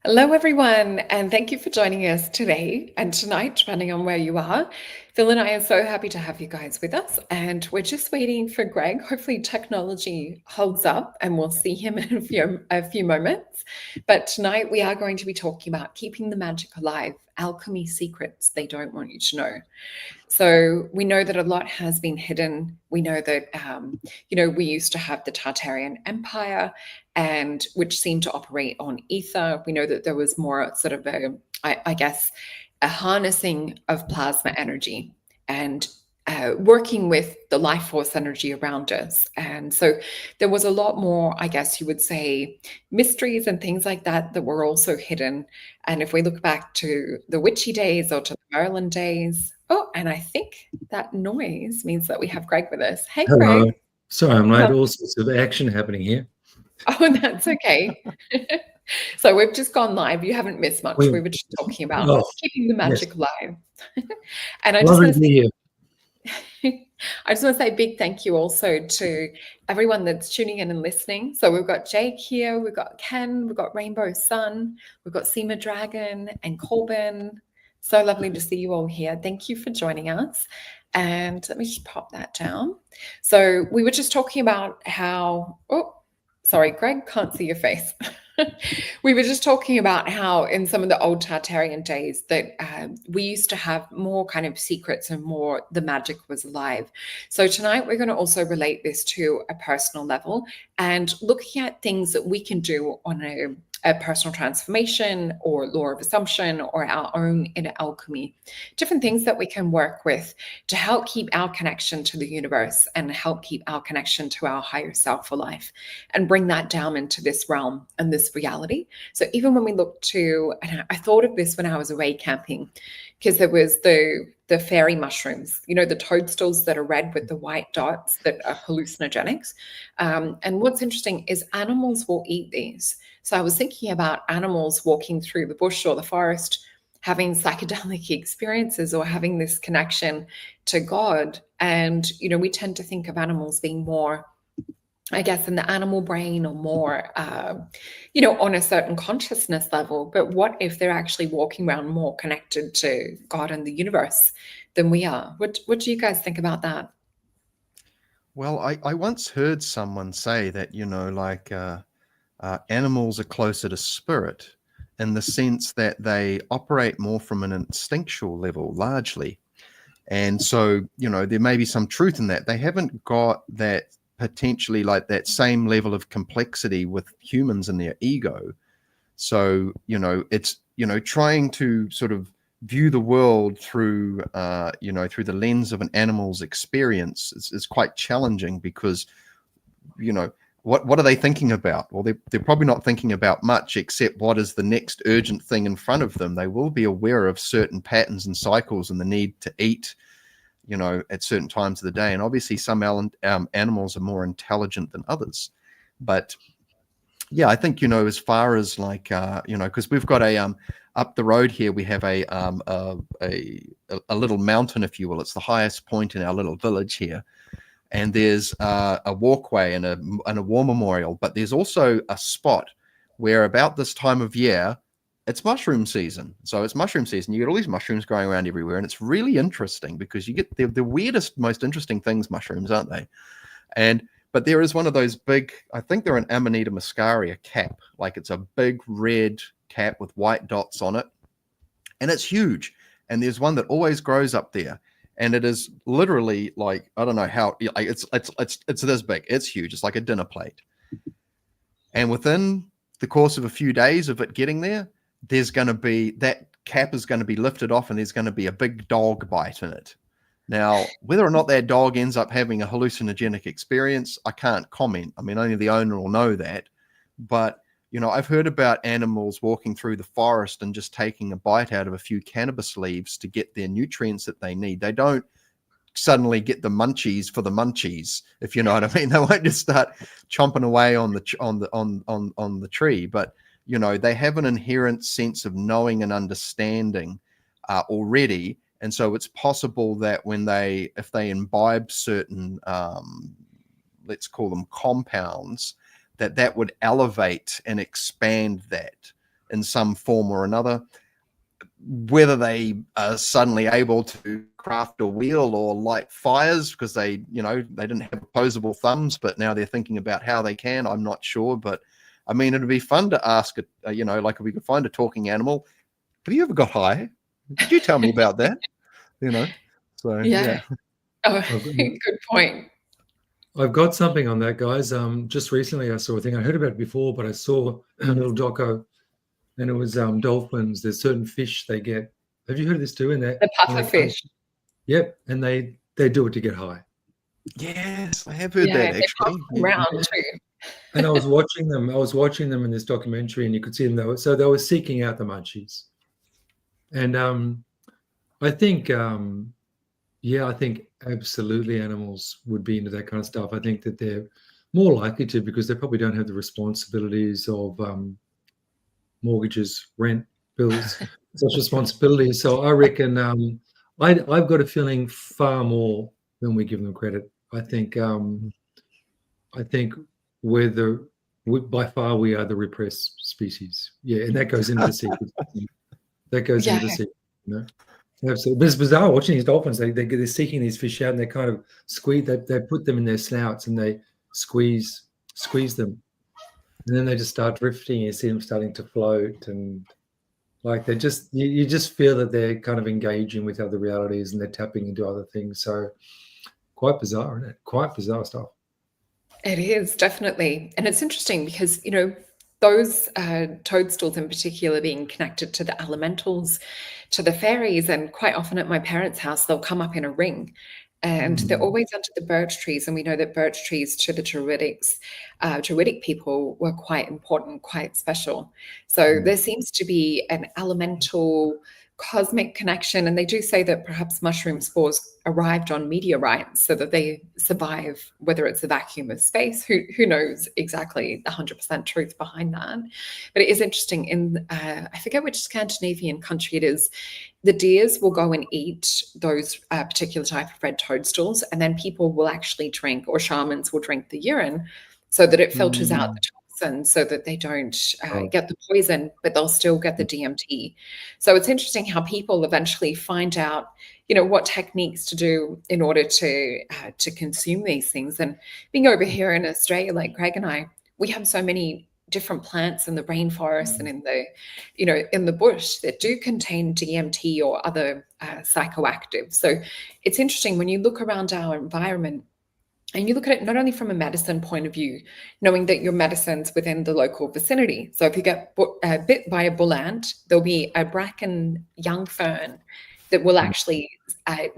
Hello, everyone, and thank you for joining us today and tonight, depending on where you are. Phil and I are so happy to have you guys with us, and we're just waiting for Greg. Hopefully, technology holds up, and we'll see him in a few moments. But tonight, we are going to be talking about keeping the magic alive, alchemy secrets they don't want you to know. So we know that a lot has been hidden. We know that, we used to have the Tartarian Empire, and which seemed to operate on ether. We know that there was more sort of I guess, a harnessing of plasma energy and working with the life force energy around us. And so there was a lot more, I guess you would say, mysteries and things like that that were also hidden. And if we look back to the witchy days or to the Merlin days, oh, and I think that noise means that we have Greg with us. Hey, Hello. Greg. Sorry, I'm late. All sorts of action happening here. Oh, that's okay. So we've just gone live. You haven't missed much. We were just talking about keeping the magic alive. And I just want to say, I just want to say a big thank you also to everyone that's tuning in and listening. So we've got Jake here, we've got Ken, we've got Rainbow Sun, we've got Seema Dragon and Corbin. So lovely to see you all here. Thank you for joining us. And let me just pop that down. So we were just talking about how, sorry, Greg, can't see your face. We were just talking about how in some of the old Tartarian days that we used to have more kind of secrets and more the magic was alive. So tonight we're going to also relate this to a personal level and looking at things that we can do on a personal transformation or law of assumption or our own inner alchemy, different things that we can work with to help keep our connection to the universe and help keep our connection to our higher self alive and bring that down into this realm and this reality. So even when we look to, and I thought of this when I was away camping, because there was the fairy mushrooms, the toadstools that are red with the white dots that are hallucinogenics. And what's interesting is animals will eat these. So I was thinking about animals walking through the bush or the forest, having psychedelic experiences or having this connection to God. And, we tend to think of animals being more, I guess, in the animal brain or more, on a certain consciousness level. But what if they're actually walking around more connected to God and the universe than we are? What do you guys think about that? Well, I once heard someone say that, animals are closer to spirit in the sense that they operate more from an instinctual level, largely. And so, there may be some truth in that. They haven't got that potentially like that same level of complexity with humans and their ego. So, it's, trying to sort of view the world through, through the lens of an animal's experience is quite challenging because, what are they thinking about? Well, they're probably not thinking about much except what is the next urgent thing in front of them. They will be aware of certain patterns and cycles and the need to eat, at certain times of the day. And obviously some animals are more intelligent than others. But yeah, I think, as far as like, because we've got up the road here, we have a little mountain, if you will. It's the highest point in our little village here. And there's a walkway and a war memorial, but there's also a spot where about this time of year, it's mushroom season. So it's mushroom season. You get all these mushrooms growing around everywhere, and it's really interesting because you get the weirdest, most interesting things, mushrooms, aren't they? But there is one of those big, I think they're an Amanita muscaria cap, like it's a big red cap with white dots on it, and it's huge. And there's one that always grows up there. And it is literally like, I don't know how, it's this big. It's huge. It's like a dinner plate. And within the course of a few days of it getting there, there's going to be, that cap is going to be lifted off and there's going to be a big dog bite in it. Now, whether or not that dog ends up having a hallucinogenic experience, I can't comment. I mean, only the owner will know that. But I've heard about animals walking through the forest and just taking a bite out of a few cannabis leaves to get their nutrients that they need. They don't suddenly get the munchies for the munchies, if you know what I mean. They won't just start chomping away on the tree, but they have an inherent sense of knowing and understanding already. And so it's possible that if they imbibe certain, let's call them compounds, that would elevate and expand that. in some form or another. Whether they are suddenly able to craft a wheel or light fires because they didn't have opposable thumbs, but now they're thinking about how they can, I'm not sure. But I mean, it'd be fun to ask, like if we could find a talking animal, have you ever got high? Could you tell me about that? So yeah. Oh, good point. I've got something on that, guys. Just recently I saw a thing. I heard about it before, but I saw a little doco, and it was dolphins. There's certain fish they get. Have you heard of this too? The puffer fish. Yep, and they do it to get high. Yes, I have heard that actually. Around too. And I was watching them in this documentary, and you could see them. They were seeking out the munchies. And I think absolutely animals would be into that kind of stuff. I think that they're more likely to, because they probably don't have the responsibilities of mortgages, rent, bills, such responsibilities. So I reckon I've got a feeling far more than we give them credit. I think by far we are the repressed species. Yeah, and that goes into the secret. That goes into the secret. Absolutely. But it's bizarre watching these dolphins. They're seeking these fish out, and they kind of squeeze. They put them in their snouts and they squeeze them, and then they just start drifting. You see them starting to float, and like they just you just feel that they're kind of engaging with other realities and they're tapping into other things. So quite bizarre, isn't it? Quite bizarre stuff. It is, definitely. And it's interesting because, those toadstools in particular being connected to the elementals, to the fairies, and quite often at my parents' house, they'll come up in a ring. And they're always under the birch trees. And we know that birch trees to the Druidic people were quite important, quite special. So there seems to be an elemental cosmic connection. And they do say that perhaps mushroom spores arrived on meteorites so that they survive, whether it's a vacuum of space. Who knows exactly the 100% truth behind that. But it is interesting. In I forget which Scandinavian country it is, the deers will go and eat those particular type of red toadstools, and then people will actually drink, or shamans will drink the urine so that it filters out the toxins, so that they don't get the poison, but they'll still get the DMT. So it's interesting how people eventually find out, what techniques to do in order to consume these things. And being over here in Australia, like Greg and I, we have so many different plants in the rainforest and in the bush that do contain DMT or other psychoactives. So it's interesting when you look around our environment and you look at it not only from a medicine point of view, knowing that your medicine's within the local vicinity. So if you get bit by a bull ant, there'll be a bracken young fern that will actually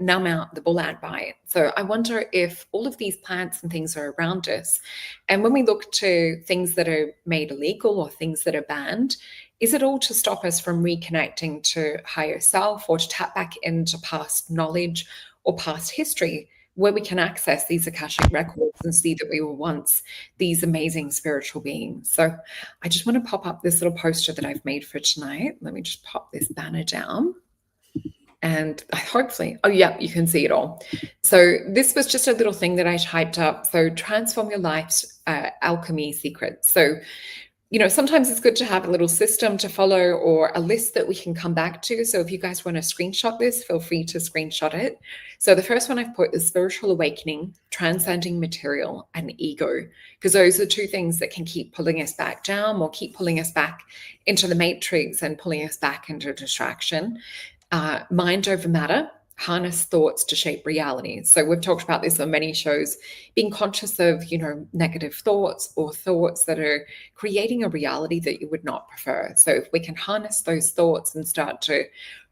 numb out the bull ant bite. So I wonder if all of these plants and things are around us. And when we look to things that are made illegal or things that are banned, is it all to stop us from reconnecting to higher self, or to tap back into past knowledge or past history, where we can access these Akashic records and see that we were once these amazing spiritual beings? So I just want to pop up this little poster that I've made for tonight. Let me just pop this banner down. And hopefully, you can see it all. So this was just a little thing that I typed up. So transform your life's alchemy secrets. So, sometimes it's good to have a little system to follow or a list that we can come back to. So if you guys want to screenshot this, feel free to screenshot it. So the first one I've put is spiritual awakening, transcending material, and ego, because those are two things that can keep pulling us back down or keep pulling us back into the matrix and pulling us back into distraction. Mind over matter, harness thoughts to shape reality. So we've talked about this on many shows, being conscious of, negative thoughts or thoughts that are creating a reality that you would not prefer. So if we can harness those thoughts and start to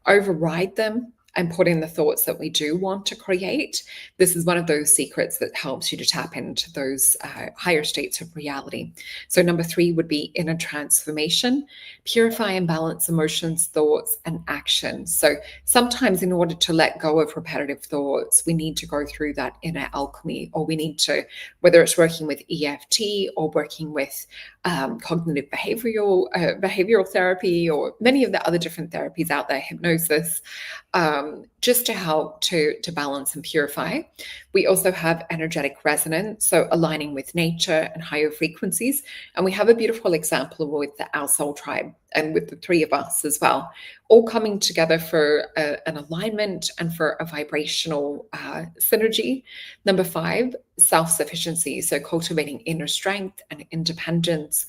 override them and put in the thoughts that we do want to create, this is one of those secrets that helps you to tap into those higher states of reality. So number 3 would be inner transformation, purify and balance emotions, thoughts, and actions. So sometimes in order to let go of repetitive thoughts, we need to go through that inner alchemy, or we need to, whether it's working with EFT or working with cognitive behavioral therapy, or many of the other different therapies out there, hypnosis, just to help to balance and purify. We also have energetic resonance, so aligning with nature and higher frequencies. And we have a beautiful example with our soul tribe and with the three of us as well, all coming together for an alignment and for a vibrational synergy. Number 5, self-sufficiency, so cultivating inner strength and independence.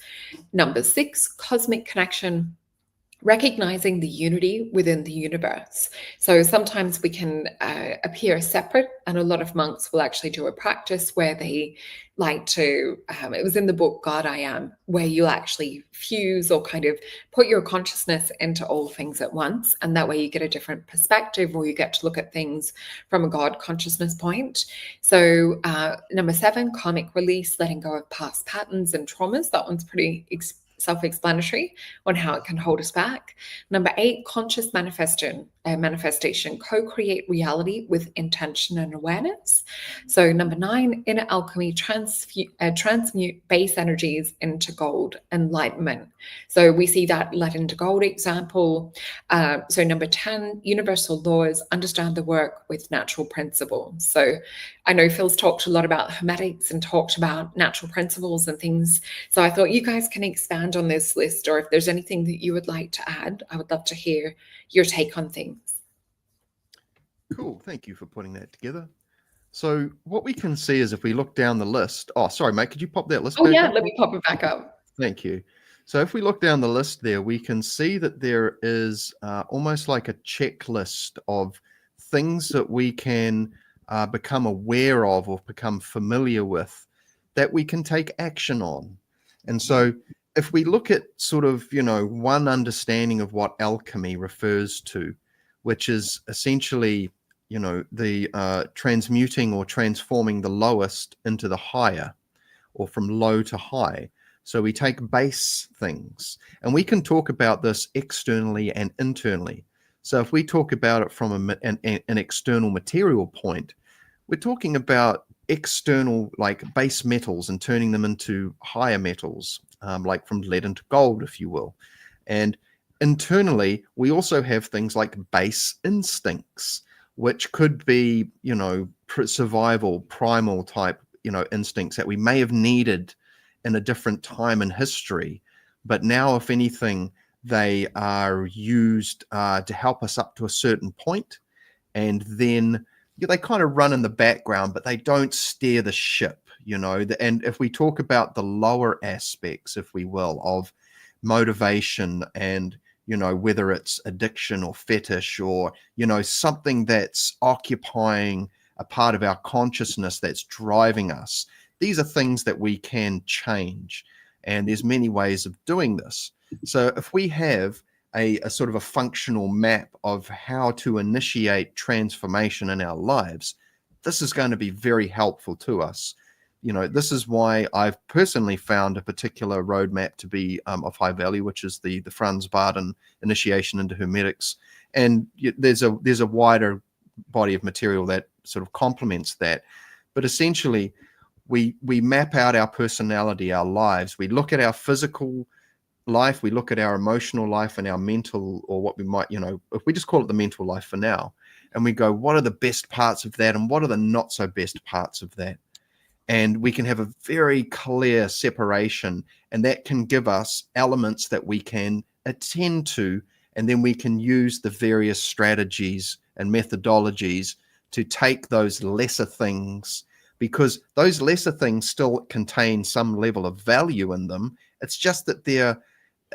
Number 6, cosmic connection, recognizing the unity within the universe. So sometimes we can appear separate, and a lot of monks will actually do a practice where they like to, it was in the book God I Am, where you'll actually fuse or kind of put your consciousness into all things at once, and that way you get a different perspective, or you get to look at things from a God consciousness point. So number 7, karmic release, letting go of past patterns and traumas. That one's pretty self-explanatory on how it can hold us back. Number 8, conscious manifestation, co-create reality with intention and awareness. So number 9, inner alchemy, transmute base energies into gold, enlightenment. So we see that lead into gold example. So number 10, universal laws, understand the work with natural principles. So I know Phil's talked a lot about hermetics and talked about natural principles and things. So I thought you guys can expand on this list, or if there's anything that you would like to add, I would love to hear your take on things. Cool. Thank you for putting that together. So what we can see is if we look down the list, oh, sorry, mate, could you pop that list? Oh, yeah, let me pop it back up. Thank you. So if we look down the list there, we can see that there is almost like a checklist of things that we can become aware of or become familiar with that we can take action on. And so if we look at sort of, one understanding of what alchemy refers to, which is essentially, the transmuting or transforming the lowest into the higher, or from low to high. So we take base things, and we can talk about this externally and internally. So if we talk about it from an external material point, we're talking about external, like base metals, and turning them into higher metals, like from lead into gold, if you will. And internally, we also have things like base instincts, which could be, survival, primal type, instincts that we may have needed in a different time in history. But now, if anything, they are used to help us up to a certain point, and then they kind of run in the background, but they don't steer the ship, And if we talk about the lower aspects, if we will, of motivation and, whether it's addiction or fetish or, something that's occupying a part of our consciousness that's driving us, these are things that we can change. And there's many ways of doing this. So if we have a sort of a functional map of how to initiate transformation in our lives, this is going to be very helpful to us. This is why I've personally found a particular roadmap to be of high value, which is the Franz Barden initiation into Hermetics. And there's a wider body of material that sort of complements that. But essentially, we map out our personality, our lives. We look at our physical life, we look at our emotional life and our mental, or what we might, if we just call it the mental life for now, and we go, what are the best parts of that and what are the not so best parts of that? And we can have a very clear separation, and that can give us elements that we can attend to, and then we can use the various strategies and methodologies to take those lesser things, because those lesser things still contain some level of value in them. It's just that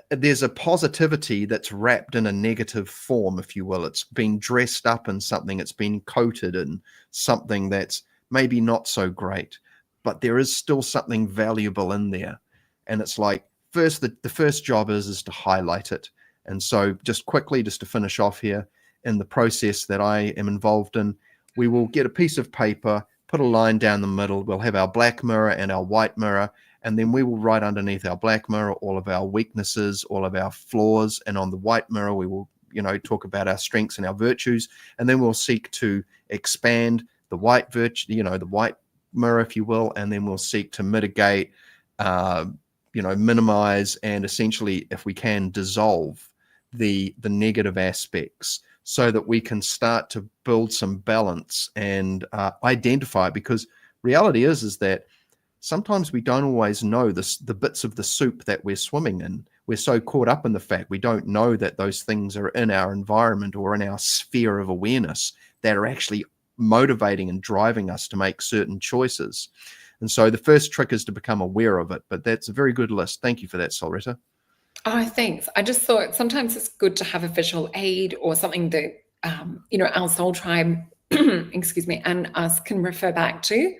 there's a positivity that's wrapped in a negative form, if you will. It's been dressed up in something, it's been coated in something that's maybe not so great, but there is still something valuable in there. And it's like, the first job is to highlight it. And so just quickly, just to finish off here, in the process that I am involved in, we will get a piece of paper, put a line down the middle, we'll have our black mirror and our white mirror, and then we will write underneath our black mirror all of our weaknesses, all of our flaws, and on the white mirror we will, talk about our strengths and our virtues, and then we'll seek to expand the white virtue, the white mirror, if you will, and then we'll seek to mitigate, minimize, and essentially, if we can, dissolve the negative aspects, so that we can start to build some balance and identify, because reality is that sometimes we don't always know the bits of the soup that we're swimming in. We're so caught up in the fact we don't know that those things are in our environment or in our sphere of awareness that are actually motivating and driving us to make certain choices. And so the first trick is to become aware of it. But that's a very good list. Thank you for that, Solreta. Oh, thanks. I just thought sometimes it's good to have a visual aid or something that, our soul tribe, excuse me, and us can refer back to.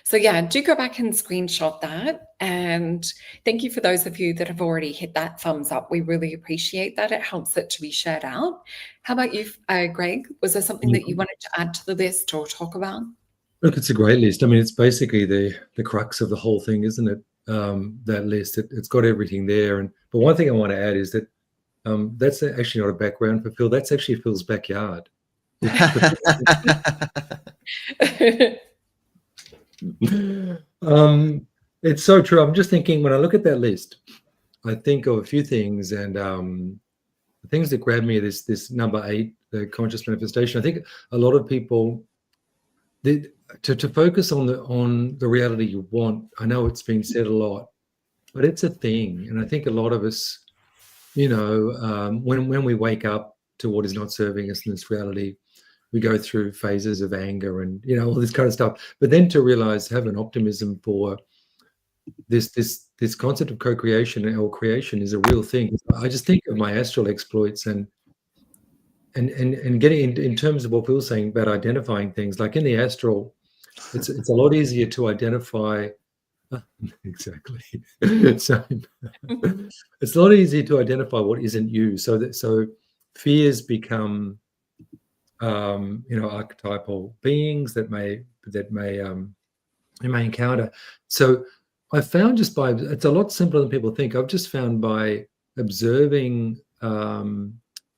So yeah, do go back and screenshot that. And thank you for those of you that have already hit that thumbs up. We really appreciate that. It helps it to be shared out. How about you, Greg? Was there something that you wanted to add to the list or talk about? Look, it's a great list. I mean, it's basically the crux of the whole thing, isn't it? That list, it's got everything there. But one thing I want to add is that that's actually not a background for Phil. That's actually Phil's backyard. It's so true. I'm just thinking, when I look at that list, I think of a few things, and the things that grab me are this number 8, the conscious manifestation. I think a lot of people, to focus on the reality you want. I know it's been said a lot, but it's a thing, and I think a lot of us, when we wake up to what is not serving us in this reality, we go through phases of anger and all this kind of stuff. But then to realize, have an optimism for this concept of co-creation or creation is a real thing. I just think of my astral exploits and getting in terms of what Phil was saying about identifying things. Like in the astral, it's a lot easier to identify. Exactly. So it's a lot easier to identify what isn't you. So fears become archetypal beings that you may encounter. So I found it's a lot simpler than people think. I've just found by observing the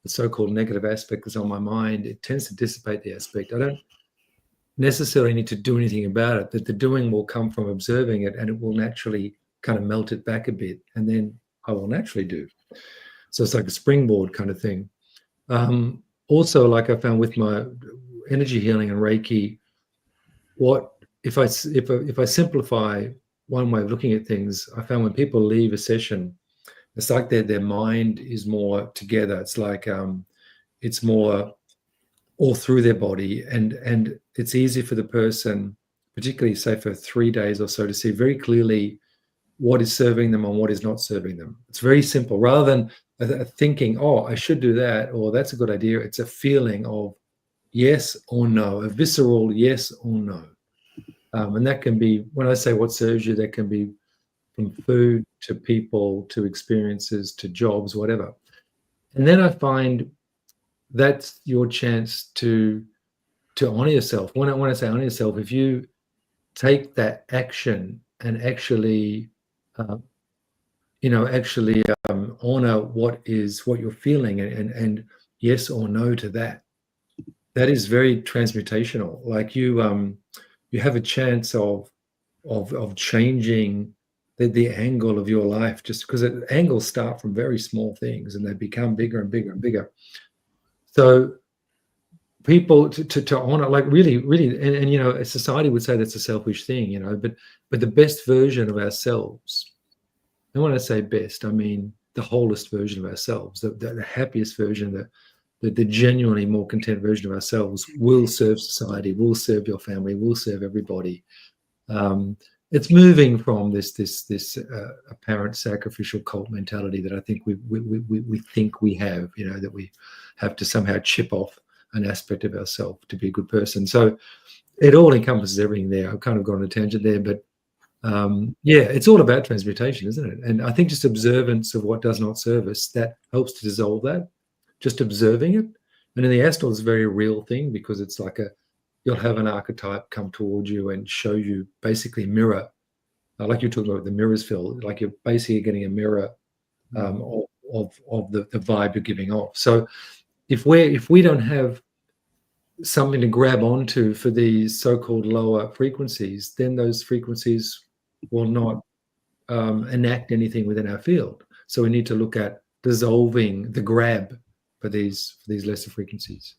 so-called negative aspect that's on my mind, it tends to dissipate the aspect. I don't necessarily need to do anything about it. That the doing will come from observing it, and it will naturally kind of melt it back a bit, and then I will naturally do. So it's like a springboard kind of thing. Also, like I found with my energy healing and Reiki, if I simplify one way of looking at things, I found when people leave a session, it's like their mind is more together. It's like it's more all through their body, and it's easy for the person, particularly say for 3 days or so, to see very clearly what is serving them and what is not serving them. It's very simple. Rather than thinking, oh, I should do that, or that's a good idea, it's a feeling of yes or no, a visceral yes or no. And that can be, when I say what serves you, that can be from food to people to experiences to jobs, whatever. And then I find that's your chance to honor yourself. When I say honor yourself, if you take that action and actually honor what you're feeling and yes or no to that is very transmutational. Like you have a chance of changing the angle of your life, just because angles start from very small things and they become bigger and bigger and bigger. So people to honor, like really, and a society would say that's a selfish thing, but the best version of ourselves, and when I say best, I mean the wholest version of ourselves, the happiest version, the genuinely more content version of ourselves will serve society, will serve your family, will serve everybody. It's moving from this apparent sacrificial cult mentality that I think we think we have, that we have to somehow chip off an aspect of ourselves to be a good person. So it all encompasses everything there. I've kind of gone on a tangent there, but it's all about transmutation, isn't it? And I think just observance of what does not serve us, that helps to dissolve that, just observing it. And in the astral, it's a very real thing, because it's like you'll have an archetype come towards you and show you basically a mirror, like you're talking about the mirrors, Phil, like you're basically getting a mirror of the vibe you're giving off. So if we don't have something to grab onto for these so-called lower frequencies, then those frequencies will not enact anything within our field. So we need to look at dissolving the grab for these lesser frequencies.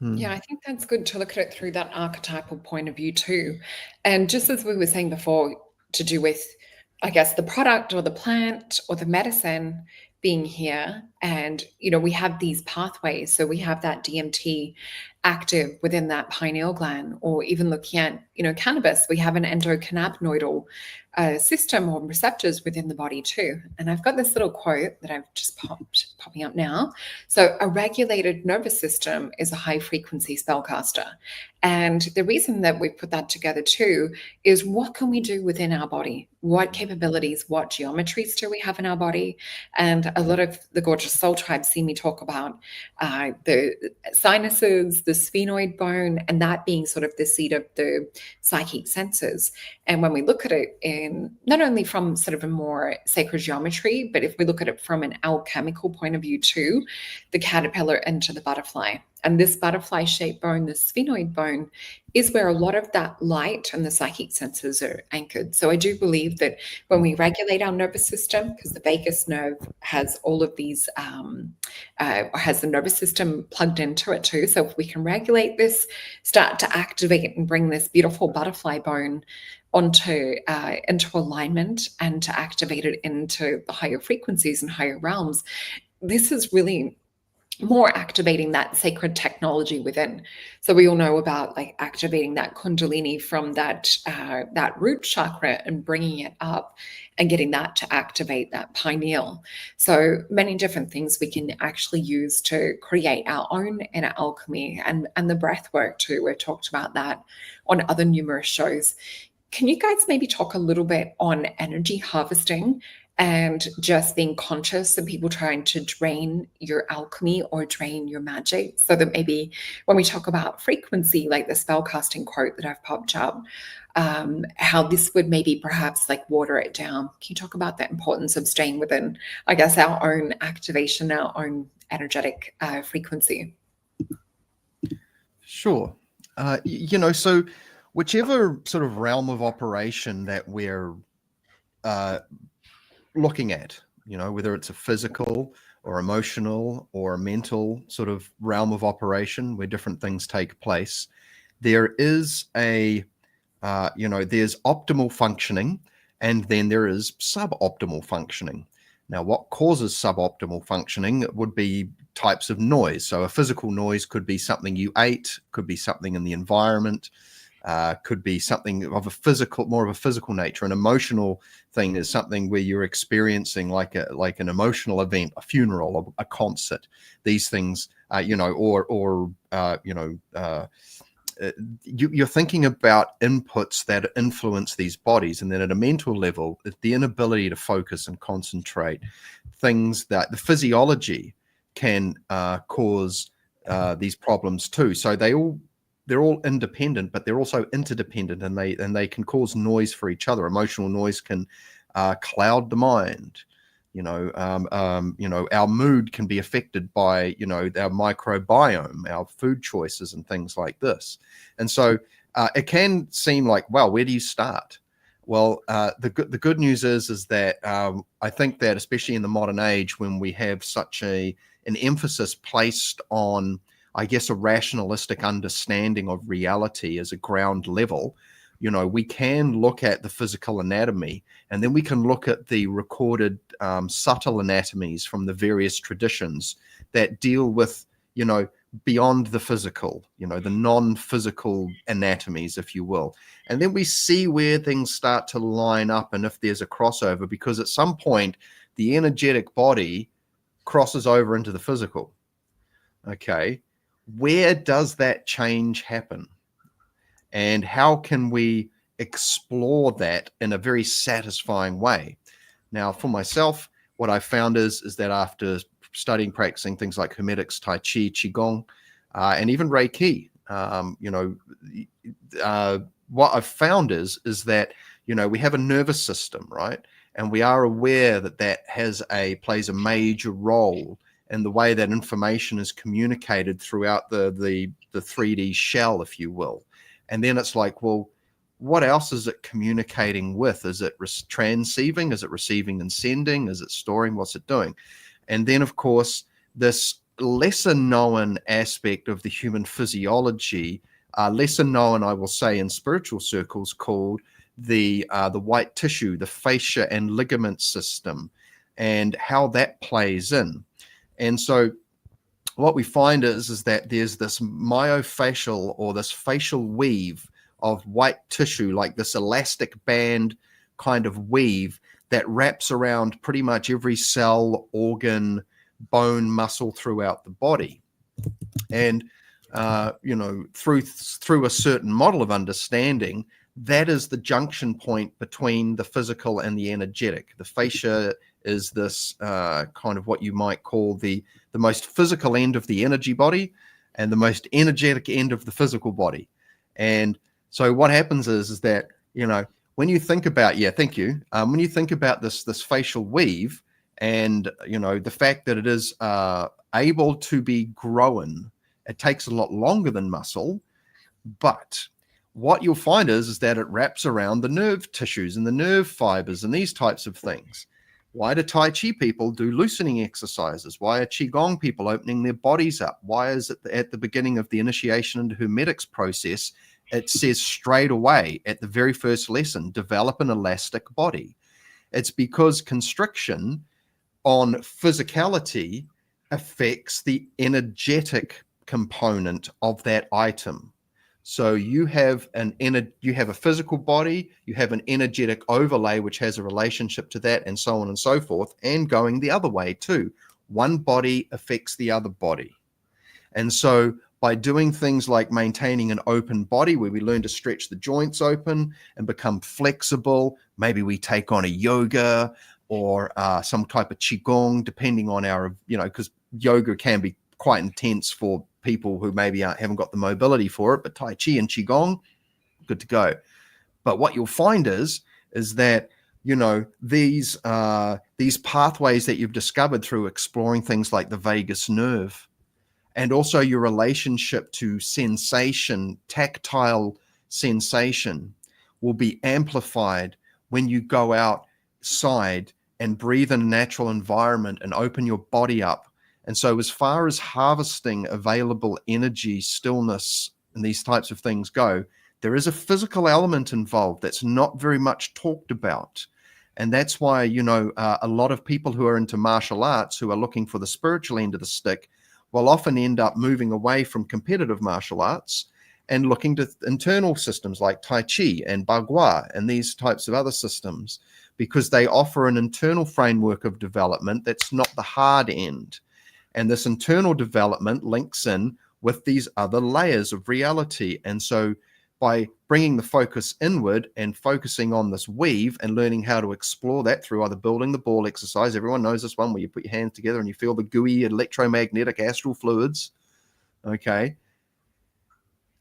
Yeah, I think that's good to look at it through that archetypal point of view too. And just as we were saying before, to do with, I guess, the product or the plant or the medicine being here. And, we have these pathways. So we have that DMT active within that pineal gland, or even looking at, cannabis, we have an endocannabinoidal system or receptors within the body too. And I've got this little quote that I've just popping up now. So a regulated nervous system is a high frequency spellcaster. And the reason that we put that together too is what can we do within our body? What capabilities, what geometries do we have in our body? And a lot of the gorgeous soul tribes see me talk about the sinuses, the sphenoid bone, and that being sort of the seat of the psychic senses. And when we look at it in not only from sort of a more sacred geometry, but if we look at it from an alchemical point of view too, the caterpillar into the butterfly. And this butterfly-shaped bone, the sphenoid bone, is where a lot of that light and the psychic senses are anchored. So I do believe that when we regulate our nervous system, because the vagus nerve has all of these, has the nervous system plugged into it too. So if we can regulate this, start to activate and bring this beautiful butterfly bone into alignment and to activate it into the higher frequencies and higher realms, this is really more activating that sacred technology within. So we all know about like activating that kundalini from that root chakra and bringing it up and getting that to activate that pineal. So many different things we can actually use to create our own inner alchemy, and the breath work too. We've talked about that on other numerous shows. Can you guys maybe talk a little bit on energy harvesting and just being conscious of people trying to drain your alchemy or drain your magic, so that maybe when we talk about frequency, like the spellcasting quote that I've popped up, how this would maybe perhaps like water it down? Can you talk about the importance of staying within, I guess, our own activation, our own energetic frequency? Sure. So whichever sort of realm of operation that we're looking at, whether it's a physical or emotional or a mental sort of realm of operation where different things take place, there is there's optimal functioning, and then there is suboptimal functioning. Now, what causes suboptimal functioning would be types of noise. So a physical noise could be something you ate, could be something in the environment, could be something of more of a physical nature. An emotional thing is something where you're experiencing like an emotional event, a funeral, a concert. These things, you're thinking about inputs that influence these bodies, and then at a mental level, the inability to focus and concentrate. Things that the physiology can cause these problems too. So they're all independent, but they're also interdependent, and they can cause noise for each other. Emotional noise can cloud the mind. Our mood can be affected by our microbiome, our food choices, and things like this. And so it can seem like, well, where do you start? Well, the good news is that I think that especially in the modern age, when we have such an emphasis placed on, I guess, a rationalistic understanding of reality as a ground level, we can look at the physical anatomy, and then we can look at the recorded subtle anatomies from the various traditions that deal with, beyond the physical, the non-physical anatomies, if you will. And then we see where things start to line up and if there's a crossover, because at some point the energetic body crosses over into the physical. Okay. Where does that change happen? And how can we explore that in a very satisfying way? Now, for myself, what I found is that after studying, practicing things like Hermetics, Tai Chi, Qigong, and even Reiki, what I've found is that, we have a nervous system, right? And we are aware that plays a major role and the way that information is communicated throughout the 3D shell, if you will. And then it's like, well, what else is it communicating with? Is it transceiving? Is it receiving and sending? Is it storing? What's it doing? And then, of course, this lesser known aspect of the human physiology, lesser known, I will say, in spiritual circles, called the white tissue, the fascia and ligament system, and how that plays in. And so what we find is that there's this myofascial, or this facial weave of white tissue, like this elastic band kind of weave that wraps around pretty much every cell, organ, bone, muscle throughout the body. And you know, through a certain model of understanding, that is the junction point between the physical and the energetic. The fascia is this kind of what you might call the most physical end of the energy body and the most energetic end of the physical body. And so what happens is that, you know, when you think about, when you think about this facial weave, and, you know, the fact that it is able to be grown, it takes a lot longer than muscle, but what you'll find is that it wraps around the nerve tissues and the nerve fibers and these types of things. Why do Tai Chi people do loosening exercises? Why are Qigong people opening their bodies up? Why is it at the beginning of the initiation into Hermetics process, it says straight away at the very first lesson, develop an elastic body? It's because constriction on physicality affects the energetic component of that item. So you have a physical body, you have an energetic overlay which has a relationship to that, and so on and so forth, and going the other way too. One body affects the other body. And so by doing things like maintaining an open body, where we learn to stretch the joints open and become flexible, maybe we take on a yoga or some type of Qigong, depending on our, you know, because yoga can be quite intense for people who maybe haven't got the mobility for it, but Tai Chi and Qigong, good to go. But what you'll find is that, you know, these pathways that you've discovered through exploring things like the vagus nerve, and also your relationship to sensation, tactile sensation, will be amplified when you go outside and breathe in a natural environment and open your body up. And so as far as harvesting available energy, stillness, and these types of things go, there is a physical element involved that's not very much talked about. And that's why, you know, a lot of people who are into martial arts, who are looking for the spiritual end of the stick, will often end up moving away from competitive martial arts and looking to internal systems like Tai Chi and Bagua and these types of other systems, because they offer an internal framework of development that's not the hard end. And this internal development links in with these other layers of reality. And so by bringing the focus inward and focusing on this weave and learning how to explore that through either building the ball exercise, everyone knows this one, where you put your hands together and you feel the gooey electromagnetic astral fluids. Okay.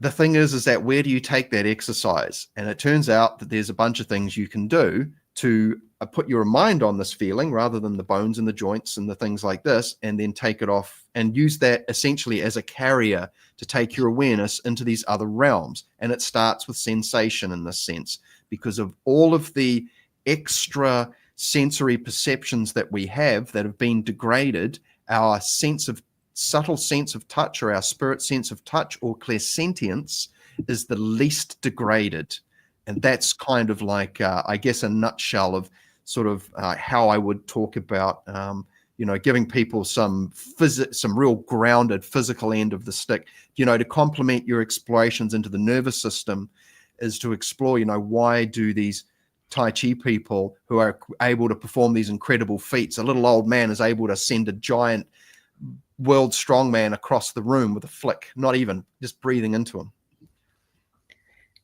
The thing is that where do you take that exercise? And it turns out that there's a bunch of things you can do to put your mind on this feeling rather than the bones and the joints and the things like this, and then take it off and use that essentially as a carrier to take your awareness into these other realms. And it starts with sensation in this sense, because of all of the extra sensory perceptions that we have that have been degraded. Our subtle sense of touch, or our spirit sense of touch, or clairsentience, is the least degraded. And that's kind of like, I guess, a nutshell of sort of how I would talk about, you know, giving people some real grounded physical end of the stick, you know, to complement your explorations into the nervous system, is to explore, you know, why do these Tai Chi people who are able to perform these incredible feats, a little old man is able to send a giant world strongman across the room with a flick, not even just breathing into him.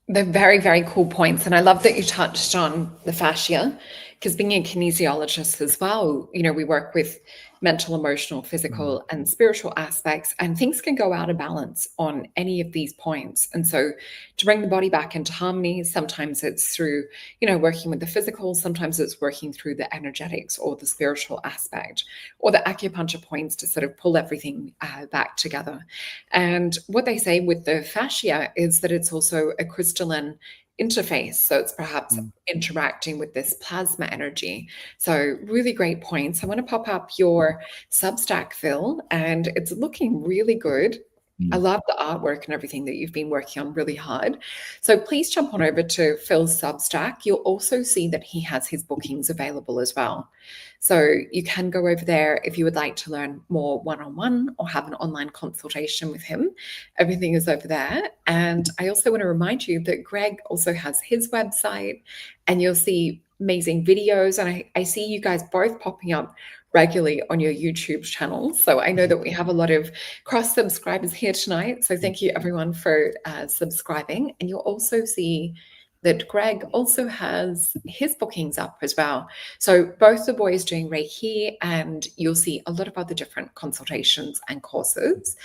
They're very, very cool points. And I love that you touched on the fascia, because being a kinesiologist as well, you know, we work with mental, emotional, physical, and spiritual aspects, and things can go out of balance on any of these points. And so to bring the body back into harmony, sometimes it's through, you know, working with the physical, sometimes it's working through the energetics or the spiritual aspect, or the acupuncture points to sort of pull everything back together. And what they say with the fascia is that it's also a crystalline interface. So it's perhaps interacting with this plasma energy. So really great points. I want to pop up your Substack, Phil, and it's looking really good. I love the artwork and everything that you've been working on really hard. So please jump on over to Phil's Substack. You'll also see that he has his bookings available as well. So you can go over there if you would like to learn more one-on-one or have an online consultation with him. Everything is over there. And I also want to remind you that Greg also has his website, and you'll see amazing videos. And I see you guys both popping up regularly on your YouTube channel. So I know that we have a lot of cross subscribers here tonight. So thank you everyone for subscribing. And you'll also see that Greg also has his bookings up as well. So both the boys doing Reiki, and you'll see a lot of other different consultations and courses.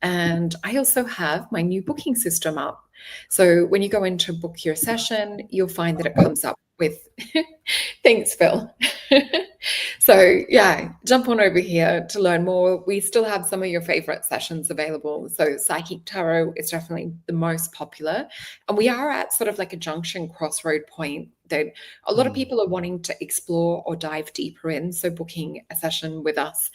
And I also have my new booking system up. So when you go in to book your session, you'll find that it comes up with, thanks, Phil. So yeah, jump on over here to learn more. We still have some of your favorite sessions available. So Psychic Tarot is definitely the most popular. And we are at sort of like a junction crossroad point that a lot of people are wanting to explore or dive deeper in. So booking a session with us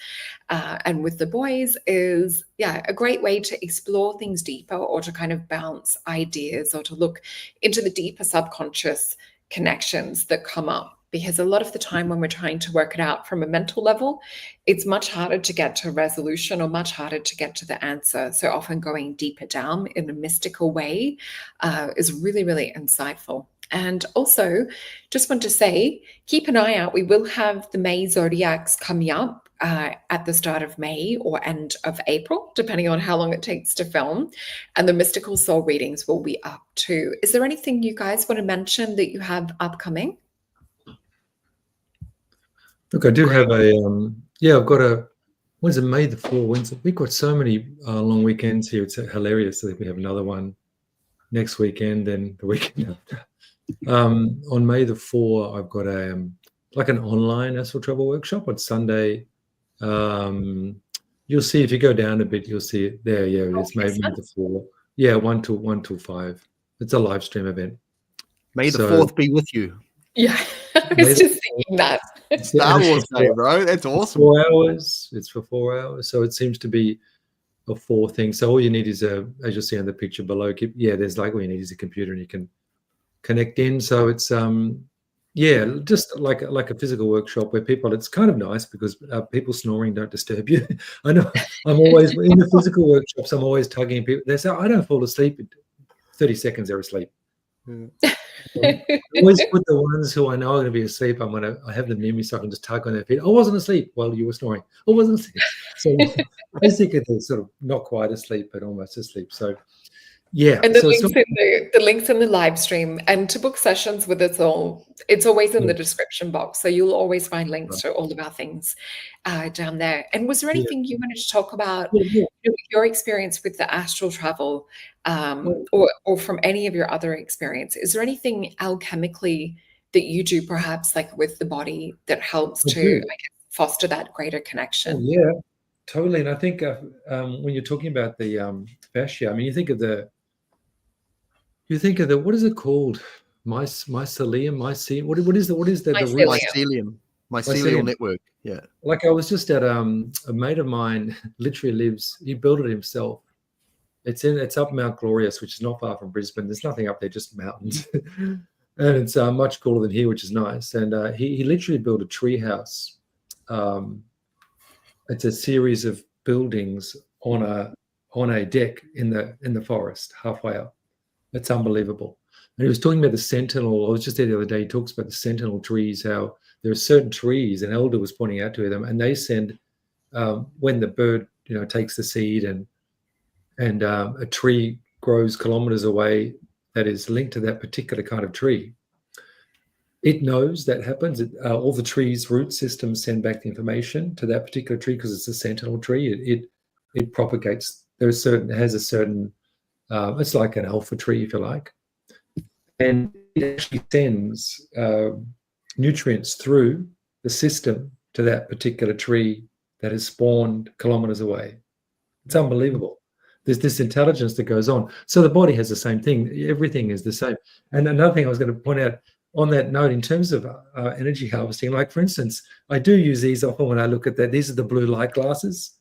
and with the boys is, yeah, a great way to explore things deeper, or to kind of bounce ideas, or to look into the deeper subconscious connections that come up. Because a lot of the time when we're trying to work it out from a mental level, it's much harder to get to a resolution, or much harder to get to the answer. So often going deeper down in a mystical way is really, really insightful. And also, just want to say, keep an eye out. We will have the May Zodiacs coming up at the start of May or end of April, depending on how long it takes to film. And the Mystical Soul readings will be up too. Is there anything you guys want to mention that you have upcoming? Look, I do have a, I've got a, when's it, May the 4th? Wednesday. We've got so many long weekends here. It's hilarious. I think we have another one next weekend and the weekend after. On May the 4th, I've got a, like an online astral travel workshop on Sunday. You'll see, if you go down a bit, you'll see it there. Yeah, it is May the 4th. Yeah, 1 till 5. It's a live stream event. May the 4th be with you. Yeah, I was just thinking that. Star Wars Day, bro. That's awesome. 4 hours. It's for 4 hours. So it seems to be a 4 thing. So all you need is as you'll see on the picture below, there's like all you need is a computer and you can connect in. So it's just like a physical workshop where people, it's kind of nice because people snoring don't disturb you. I know I'm always in the physical workshops, I'm always tugging people. They say, I don't fall asleep in 30 seconds, they're asleep. I always put the ones who I know are going to be asleep, I have them near me so I can just tug on their feet. I wasn't asleep while you were snoring. I wasn't asleep. So basically they're sort of not quite asleep, but almost asleep. So yeah. And the links in the live stream, and to book sessions with us all, it's always in the description box. So you'll always find links to all of our things down there. And was there anything you wanted to talk about, your experience with the astral travel, or from any of your other experience? Is there anything alchemically that you do, perhaps like with the body, that helps to foster that greater connection? Yeah, totally. And I think when you're talking about the fascia, I mean, you think of the, what is it called? Mycelium. Mycelial network. Yeah. Like I was just at a mate of mine literally he built it himself. It's up Mount Glorious, which is not far from Brisbane. There's nothing up there, just mountains. And it's much cooler than here, which is nice. And he literally built a tree house. It's a series of buildings on a deck in the forest, halfway up. It's unbelievable. And he was talking about the sentinel. I was just there the other day. He talks about the sentinel trees, how there are certain trees, an elder was pointing out to them, and they send, when the bird, takes the seed and a tree grows kilometers away that is linked to that particular kind of tree. It knows that happens. All the tree's root systems send back the information to that particular tree because it's a sentinel tree. It propagates. It's like an alpha tree, if you like. And it actually sends nutrients through the system to that particular tree that has spawned kilometers away. It's unbelievable. There's this intelligence that goes on. So the body has the same thing. Everything is the same. And another thing I was going to point out on that note, in terms of energy harvesting, like for instance, I do use these often when I look at that. These are the blue light glasses.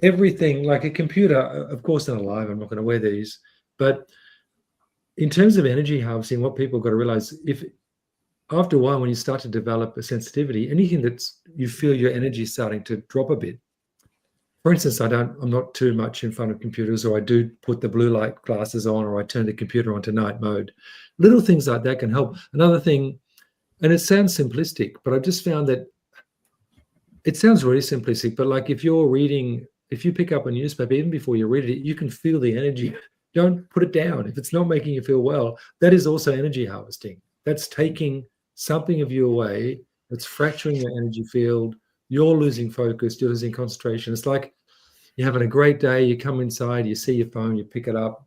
Everything, like a computer, of course, not alive, I'm not going to wear these. But in terms of energy harvesting, what people got to realize, if after a while, when you start to develop a sensitivity, anything that's you feel your energy starting to drop a bit. For instance, I'm not too much in front of computers, or I do put the blue light glasses on, or I turn the computer onto night mode. Little things like that can help. Another thing, and it sounds simplistic, but I've just found that it sounds really simplistic, but like if you pick up a newspaper, even before you read it, you can feel the energy. Don't put it down. If it's not making you feel well, that is also energy harvesting. That's taking something of you away. It's fracturing your energy field. You're losing focus. You're losing concentration. It's like you're having a great day. You come inside, you see your phone, you pick it up,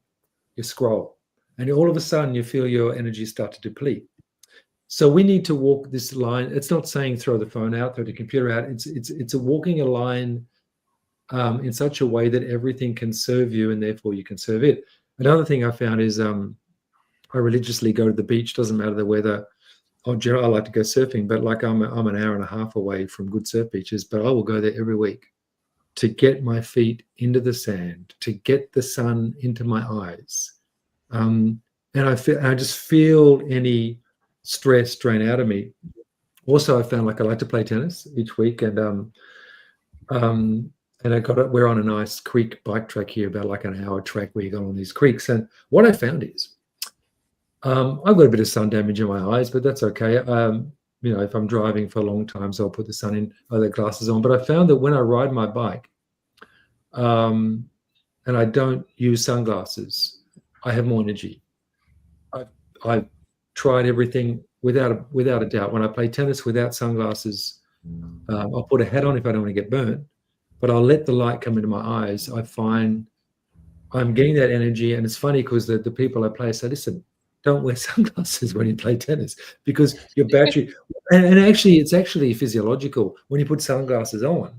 you scroll. And all of a sudden, you feel your energy start to deplete. So we need to walk this line. It's not saying throw the phone out, throw the computer out. It's a walking a line in such a way that everything can serve you, and therefore you can serve it. Another thing I found is I religiously go to the beach. Doesn't matter the weather. I like to go surfing, but like I'm an hour and a half away from good surf beaches, but I will go there every week to get my feet into the sand, to get the sun into my eyes. And I just feel any stress drain out of me. Also, I found like I like to play tennis each week, and we're on a nice creek bike track here, about like an hour track where you go on these creeks. And what I found is I've got a bit of sun damage in my eyes, but that's okay. If I'm driving for long times, I'll put the glasses on. But I found that when I ride my bike, and I don't use sunglasses, I have more energy. I've tried everything without a doubt. When I play tennis without sunglasses, I'll put a hat on if I don't want to get burnt, but I'll let the light come into my eyes. I find I'm getting that energy, and it's funny because the people I play say, listen, don't wear sunglasses when you play tennis because your battery, and actually it's actually physiological when you put sunglasses on.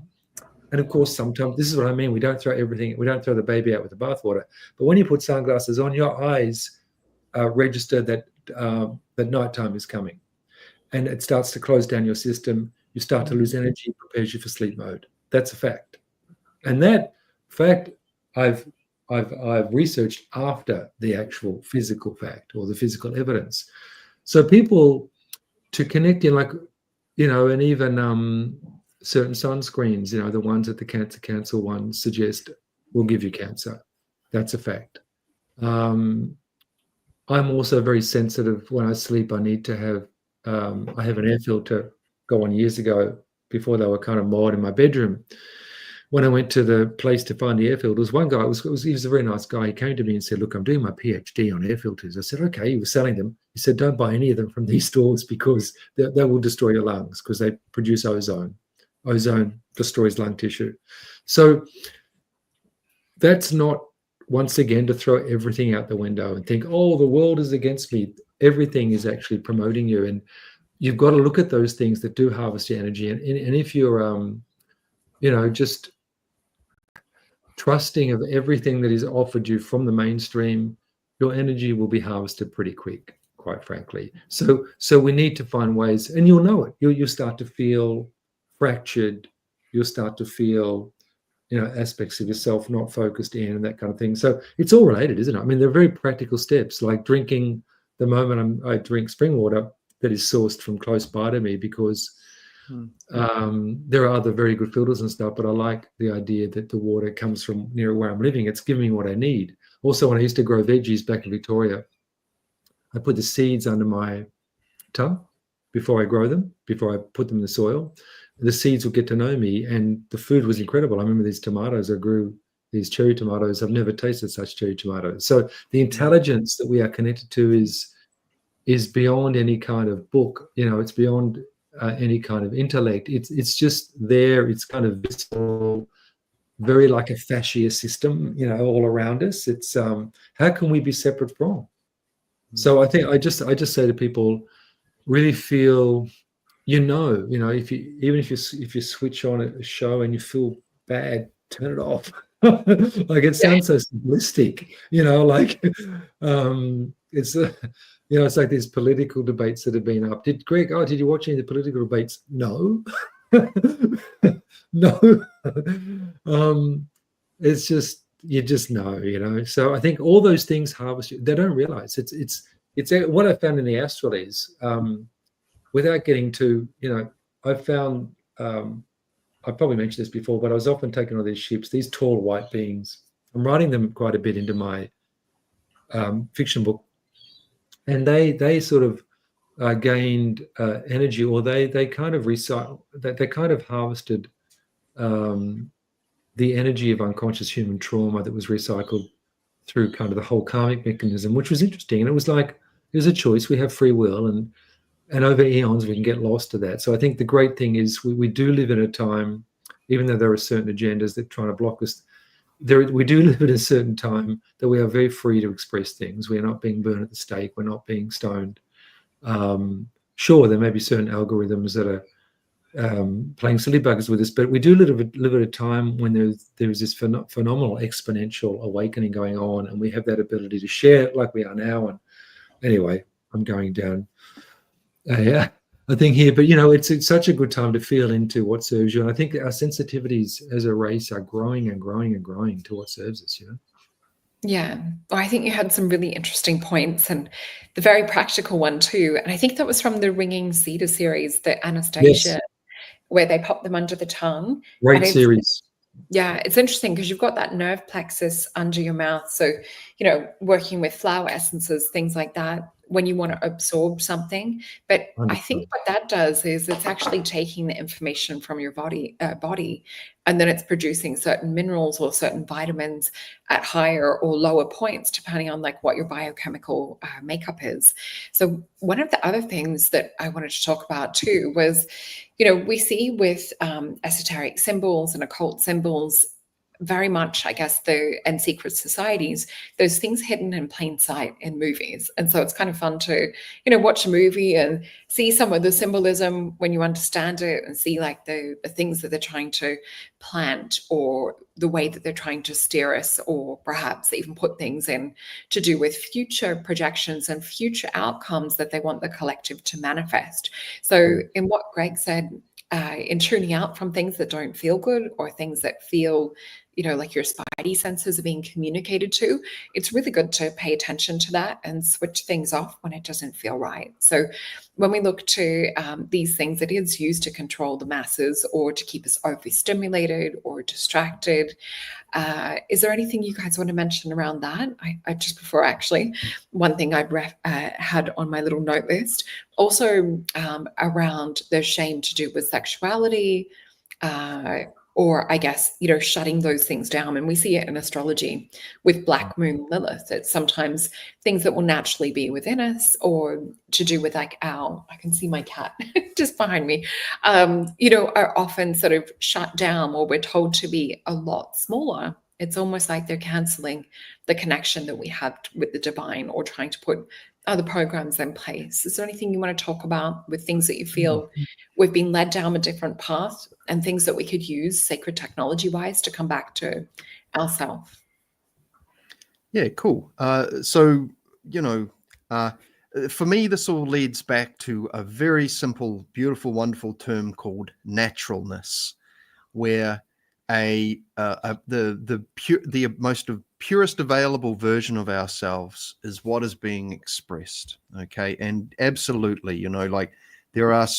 And of course, sometimes this is what I mean. We don't throw the baby out with the bathwater. But when you put sunglasses on, your eyes register that nighttime is coming, and it starts to close down your system. You start to lose energy, it prepares you for sleep mode. That's a fact, and that fact I've researched after the actual physical fact or the physical evidence. So people to connect in, like, and even certain sunscreens, the ones that the Cancer Council ones suggest will give you cancer. That's a fact. I'm also very sensitive when I sleep. I need to have, I have an air filter go on years ago before they were kind of mod in my bedroom. When I went to the place to find the air filters, one guy he was a very nice guy. He came to me and said, look, I'm doing my PhD on air filters. I said, okay. He was selling them. He said, don't buy any of them from these stores because they will destroy your lungs because they produce ozone. Ozone destroys lung tissue. So that's not, once again, to throw everything out the window and think, oh, the world is against me. Everything is actually promoting you. And you've got to look at those things that do harvest your energy. And if you're, just trusting of everything that is offered you from the mainstream, your energy will be harvested pretty quick, quite frankly. So we need to find ways, and you'll know it. You'll start to feel fractured. You'll start to feel, aspects of yourself not focused in and that kind of thing. So it's all related, isn't it? I mean, there are very practical steps, like drinking. The moment I drink spring water that is sourced from close by to me, because there are other very good filters and stuff, but I like the idea that the water comes from near where I'm living. It's giving me what I need. Also, when I used to grow veggies back in Victoria, I put the seeds under my tub before I grow them, before I put them in the soil. The seeds would get to know me, and the food was incredible. I remember these tomatoes I grew, these cherry tomatoes. I've never tasted such cherry tomatoes. So the intelligence that we are connected to is beyond any kind of book. It's beyond any kind of intellect. It's just there. It's kind of visceral, very like a fascia system, all around us. It's how can we be separate from? So I think I just say to people, really feel, if you switch on a show and you feel bad, turn it off. Like it sounds so simplistic, like it's it's like these political debates that have been up. Did you watch any of the political debates? No. No. It's just, you just know. So I think all those things harvest you. They don't realize it's what I found in the Astral is, without getting to, I found, I probably mentioned this before, but I was often taken on these ships, these tall white beings. I'm writing them quite a bit into my fiction book, and they sort of gained energy, or they kind of recycle, they kind of harvested the energy of unconscious human trauma that was recycled through kind of the whole karmic mechanism, which was interesting. And it was like, there's a choice. We have free will, and over eons we can get lost to that. So I think the great thing is we do live in a time, even though there are certain agendas that are trying to block us, we do live in a certain time that we are very free to express things. We are not being burned at the stake. We're not being stoned. Sure, there may be certain algorithms that are playing silly buggers with us, but we do live at a time when there's this phenomenal exponential awakening going on, and we have that ability to share it like we are now. And anyway, I'm going down a thing here, but it's such a good time to feel into what serves you. And I think our sensitivities as a race are growing and growing and growing to what serves us. Yeah, well, I think you had some really interesting points, and the very practical one too. And I think that was from the Ringing Cedar series, the Anastasia. Yes. Where they pop them under the tongue. Great series. Yeah, it's interesting because you've got that nerve plexus under your mouth. So, working with flower essences, things like that, when you want to absorb something. But 100%. I think what that does is it's actually taking the information from your body, and then it's producing certain minerals or certain vitamins at higher or lower points, depending on like what your biochemical makeup is. So one of the other things that I wanted to talk about too was, we see with esoteric symbols and occult symbols, very much, I guess, and secret societies, those things hidden in plain sight in movies. And so it's kind of fun to, watch a movie and see some of the symbolism when you understand it, and see like the things that they're trying to plant, or the way that they're trying to steer us, or perhaps even put things in to do with future projections and future outcomes that they want the collective to manifest. So in what Greg said, in tuning out from things that don't feel good, or things that feel, like your spidey senses are being communicated to, it's really good to pay attention to that and switch things off when it doesn't feel right. So when we look to these things, it is used to control the masses, or to keep us overstimulated or distracted. Is there anything you guys want to mention around that? I just before, actually, one thing I'd had on my little note list, also around the shame to do with sexuality, or I guess, shutting those things down. And we see it in astrology with Black Moon Lilith. It's sometimes things that will naturally be within us, or to do with like I can see my cat just behind me, are often sort of shut down, or we're told to be a lot smaller. It's almost like they're canceling the connection that we have with the divine, or trying to put other programs in place. Is there anything you want to talk about with things that you feel we've been led down a different path, and things that we could use sacred technology wise to come back to ourselves? Yeah, cool. So, for me, this all leads back to a very simple, beautiful, wonderful term called naturalness, where the most purest available version of ourselves is what is being expressed. Okay, and absolutely, like there is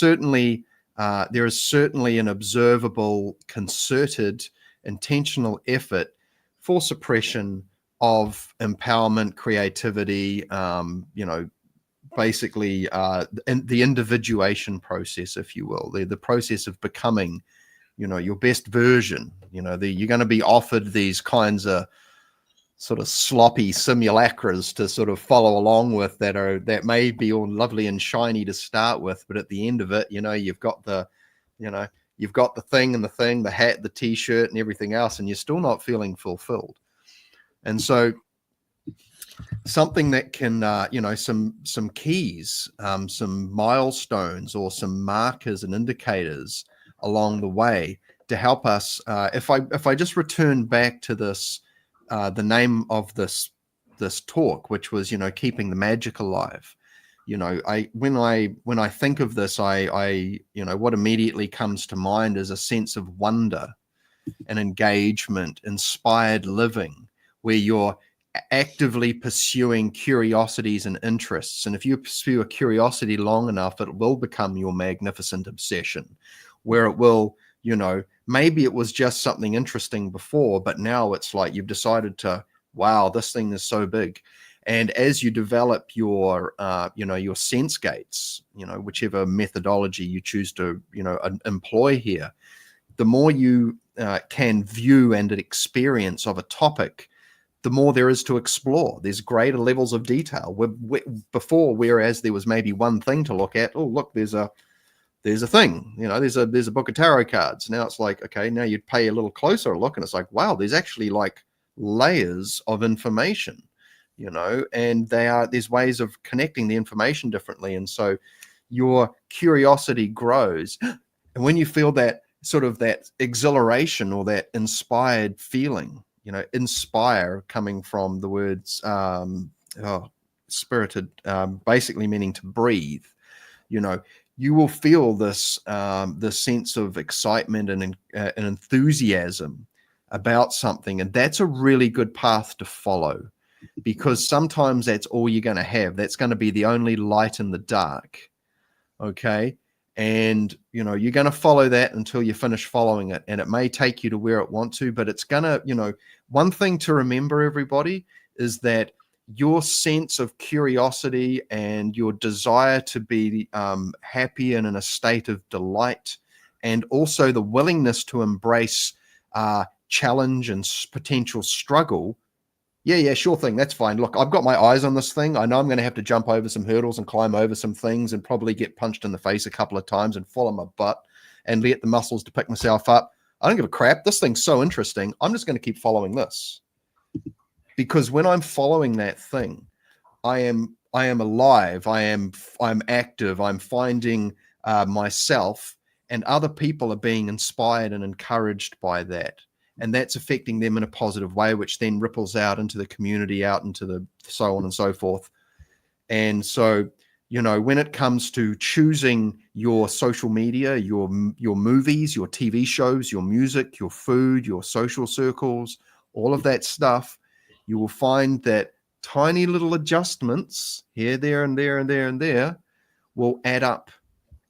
certainly an observable, concerted, intentional effort for suppression of empowerment, creativity, basically the individuation process, if you will, the process of becoming, your best version. You're going to be offered these kinds of sort of sloppy simulacras to sort of follow along with, that may be all lovely and shiny to start with, but at the end of it, you've got the thing and the hat, the t-shirt and everything else, and you're still not feeling fulfilled. And so something that can, some keys, some milestones, or some markers and indicators along the way to help us. If I just return back to this, the name of this talk, which was, keeping the magic alive. When I think of this, I what immediately comes to mind is a sense of wonder and engagement, inspired living, where you're actively pursuing curiosities and interests. And if you pursue a curiosity long enough, it will become your magnificent obsession, where it will, maybe it was just something interesting before, but now it's like you've decided to, wow, this thing is so big. And as you develop your, your sense gates, whichever methodology you choose to, employ here, the more you can view and experience of a topic, the more there is to explore. There's greater levels of detail. Before, whereas there was maybe one thing to look at, oh, look, there's a thing, there's a book of tarot cards. Now it's like, okay, now you'd pay a little closer look, and it's like, wow, there's actually like layers of information, and there's ways of connecting the information differently. And so your curiosity grows. And when you feel that sort of that exhilaration or that inspired feeling, inspire coming from the words spirited, basically meaning to breathe, you will feel this sense of excitement and enthusiasm about something. And that's a really good path to follow, because sometimes that's all you're going to have. That's going to be the only light in the dark. Okay. And, you're going to follow that until you finish following it. And it may take you to where it wants to, but it's going to, one thing to remember, everybody, is that your sense of curiosity and your desire to be happy and in a state of delight, and also the willingness to embrace challenge and potential struggle. Yeah, sure thing. That's fine. Look, I've got my eyes on this thing. I know I'm going to have to jump over some hurdles and climb over some things and probably get punched in the face a couple of times and fall on my butt and get the muscles to pick myself up. I don't give a crap. This thing's so interesting. I'm just going to keep following this. Because when I'm following that thing, I am alive. I'm active. I'm finding myself, and other people are being inspired and encouraged by that. And that's affecting them in a positive way, which then ripples out into the community, out into the so on and so forth. And so, when it comes to choosing your social media, your movies, your TV shows, your music, your food, your social circles, all of that stuff, you will find that tiny little adjustments here, there, and there, and there, and there will add up,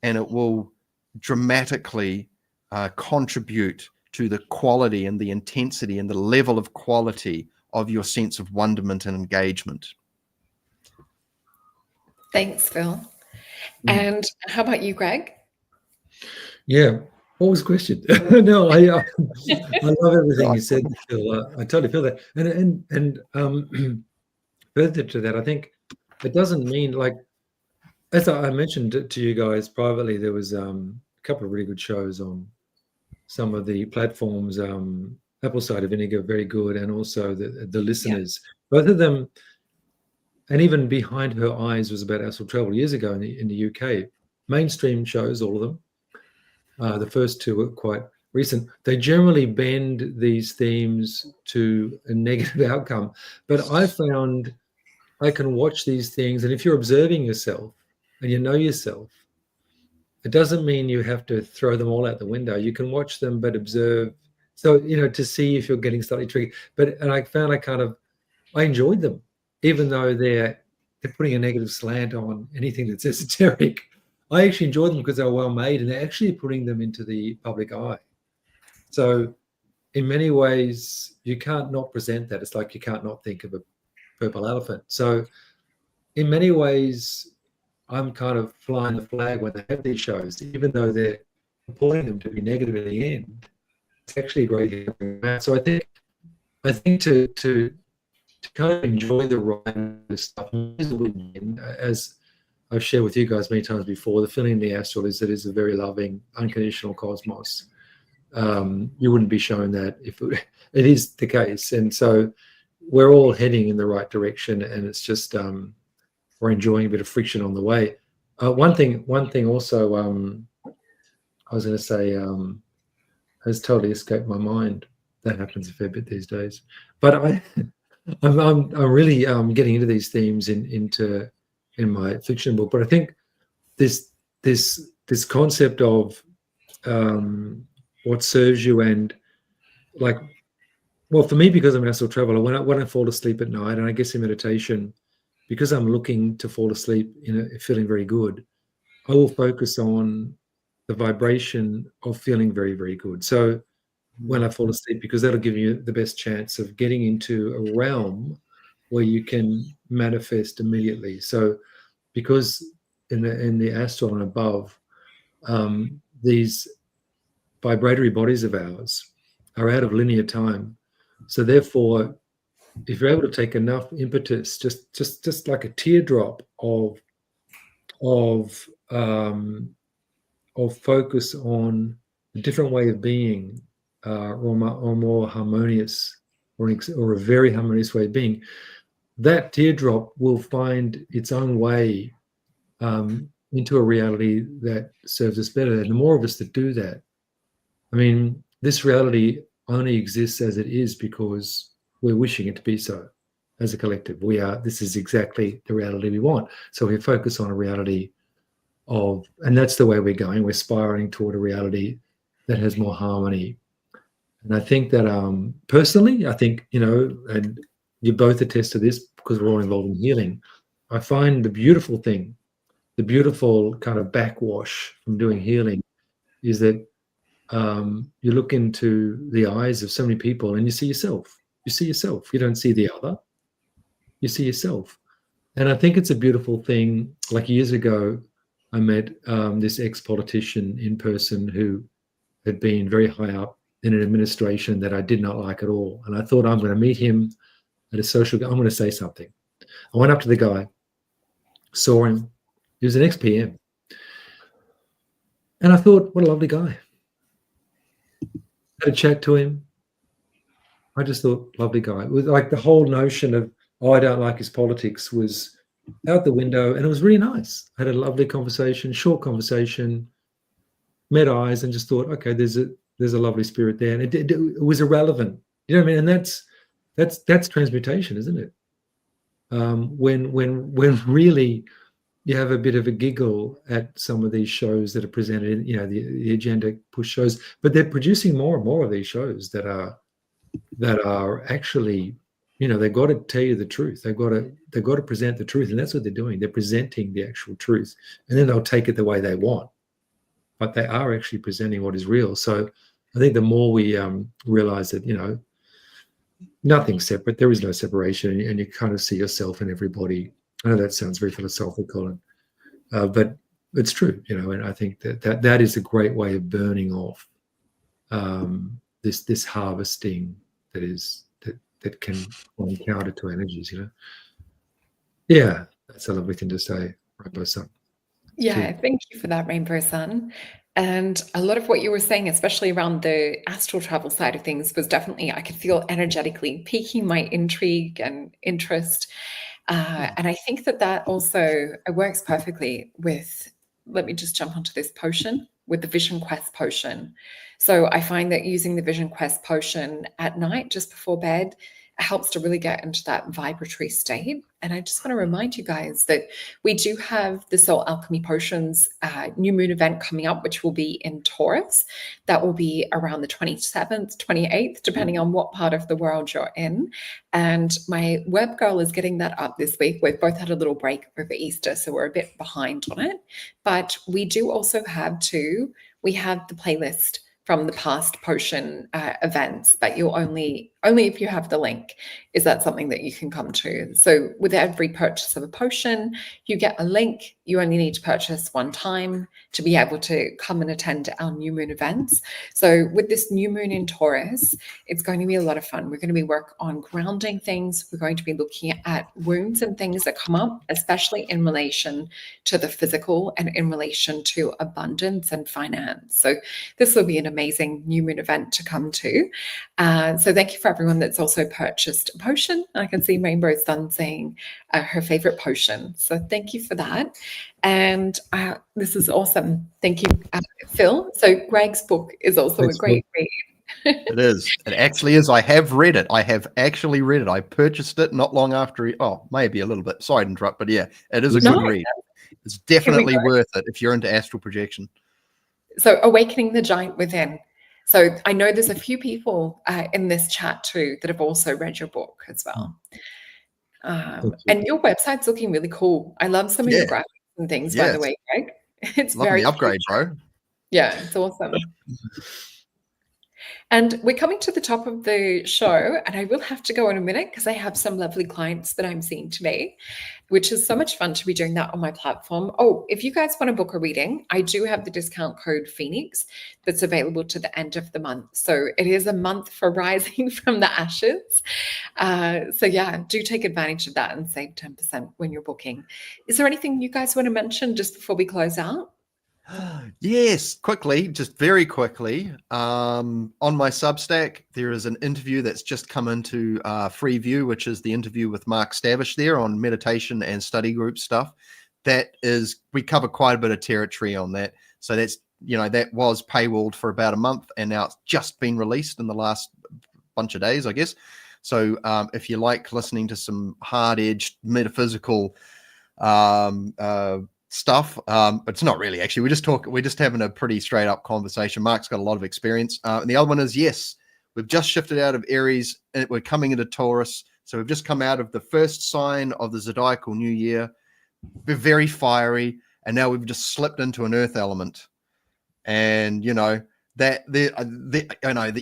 and it will dramatically contribute to the quality and the intensity and the level of quality of your sense of wonderment and engagement. Thanks, Phil. And how about you, Greg? Yeah. What was the question? No, I love everything you said, Phil. I totally feel that. And further to that, I think it doesn't mean, like, as I mentioned to you guys privately, there was a couple of really good shows on some of the platforms. Apple Cider Vinegar, very good, and also the Listeners. Yeah. Both of them, and even Behind Her Eyes was about astral travel years ago in the UK. Mainstream shows, all of them. The first two were quite recent. They generally bend these themes to a negative outcome. But I found I can watch these things, and if you're observing yourself and you know yourself, it doesn't mean you have to throw them all out the window. You can watch them, but observe. So, to see if you're getting slightly triggered. And I found I enjoyed them, even though they're putting a negative slant on anything that's esoteric. I actually enjoyed them because they were well made, and they're actually putting them into the public eye. So in many ways, you can't not present that. It's like you can't not think of a purple elephant. So in many ways, I'm kind of flying the flag when they have these shows, even though they're pulling them to be negative in the end. It's actually a great. So I think to kind of enjoy the ride of stuff, as I've shared with you guys many times before, the feeling in the astral is that it's a very loving, unconditional cosmos. You wouldn't be shown that if it is the case. And so we're all heading in the right direction, and it's just we're enjoying a bit of friction on the way. One thing also, I was going to say, has totally escaped my mind. That happens a fair bit these days. But I'm really getting into these themes in my fiction book. But I think this concept of what serves you, and like, well, for me, because I'm an astral traveler, when I fall asleep at night, and I guess in meditation, because I'm looking to fall asleep feeling very good, I will focus on the vibration of feeling very, very good. So when I fall asleep, because that'll give you the best chance of getting into a realm where you can manifest immediately. So because in the astral and above, these vibratory bodies of ours are out of linear time. So therefore, if you're able to take enough impetus, just like a teardrop of focus on a different way of being, or more harmonious, or a very harmonious way of being, that teardrop will find its own way into a reality that serves us better. And the more of us that do that, I mean, this reality only exists as it is because we're wishing it to be so. As a collective, this is exactly the reality we want. So we focus on a reality and that's the way we're going. We're spiraling toward a reality that has more harmony. And I think that personally, I think, and you both attest to this because we're all involved in healing, I find the beautiful thing, the beautiful kind of backwash from doing healing is that you look into the eyes of so many people and you see yourself. You see yourself. You don't see the other. You see yourself. And I think it's a beautiful thing. Like years ago, I met this ex-politician in person who had been very high up in an administration that I did not like at all. And I thought, I'm going to meet him at a social, I'm going to say something. I went up to the guy, saw him. He was an ex-PM. And I thought, what a lovely guy. Had a chat to him. I just thought, lovely guy. It was like the whole notion of, I don't like his politics was out the window, and it was really nice. I had a lovely conversation, short conversation, met eyes, and just thought, okay, there's a lovely spirit there, and it was irrelevant. You know what I mean? And that's transmutation, isn't it? When really you have a bit of a giggle at some of these shows that are presented, the agenda push shows, but they're producing more and more of these shows that are actually, they've got to tell you the truth. They've got to present the truth, and that's what they're doing. They're presenting the actual truth, and then they'll take it the way they want. But they are actually presenting what is real. So I think the more we realize that, nothing's separate, there is no separation, and you kind of see yourself in everybody. I know that sounds very philosophical, but it's true, and I think that is a great way of burning off this harvesting that can run counter to energies, Yeah, that's a lovely thing to say, Rainbow Sun. Yeah, thank you for that, Rainbow Sun. And a lot of what you were saying, especially around the astral travel side of things, was definitely, I could feel energetically piquing my intrigue and interest. And I think that also works perfectly with, let me just jump onto this potion, with the Vision Quest potion. So I find that using the Vision Quest potion at night, just before bed, helps to really get into that vibratory state. And I just want to remind you guys that we do have the Soul Alchemy Potions new moon event coming up, which will be in Taurus. That will be around the 27th, 28th, depending on what part of the world you're in. And my web girl is getting that up this week. We've both had a little break over Easter, so we're a bit behind on it. But we do also have we have the playlist from the past potion events, but you'll only if you have the link, is that something that you can come to. So with every purchase of a potion, you get a link. You only need to purchase one time to be able to come and attend our new moon events. So with this new moon in Taurus, it's going to be a lot of fun. We're going to be working on grounding things. We're going to be looking at wounds and things that come up, especially in relation to the physical and in relation to abundance and finance. So this will be an amazing new moon event to come to. So thank you for everyone that's also purchased a potion. I can see Rainbow Sun saying her favorite potion. So thank you for that. And this is awesome. Thank you, Phil. So Greg's book is also a great read. It is. It actually is. I have read it. I have actually read it. I purchased it not long after. Maybe a little bit. Sorry to interrupt, but yeah, it is a good read. It's definitely worth it if you're into astral projection. So Awakening the Giant Within. So I know there's a few people in this chat too that have also read your book as well. And your website's looking really cool. I love some of your graphics and things, by the way, Greg. It's very the upgrade, bro. Yeah, it's awesome. And we're coming to the top of the show, and I will have to go in a minute because I have some lovely clients that I'm seeing today, which is so much fun to be doing that on my platform. Oh, if you guys want to book a reading, I do have the discount code Phoenix that's available to the end of the month. So it is a month for rising from the ashes. So yeah, do take advantage of that and save 10% when you're booking. Is there anything you guys want to mention just before we close out? Yes, quickly, just very quickly. On my Substack, there is an interview that's just come into free view, which is the interview with Mark Stavish there on meditation and study group stuff. We cover quite a bit of territory on that. So that's, that was paywalled for about a month, and now it's just been released in the last bunch of days, I guess. So if you like listening to some hard-edged metaphysical stuff, it's not really, actually, we're just having a pretty straight up conversation. Mark's got a lot of experience, and the other one is, yes, we've just shifted out of Aries and we're coming into Taurus. So we've just come out of the first sign of the zodiacal new year. We're very fiery, and now we've just slipped into an earth element, and that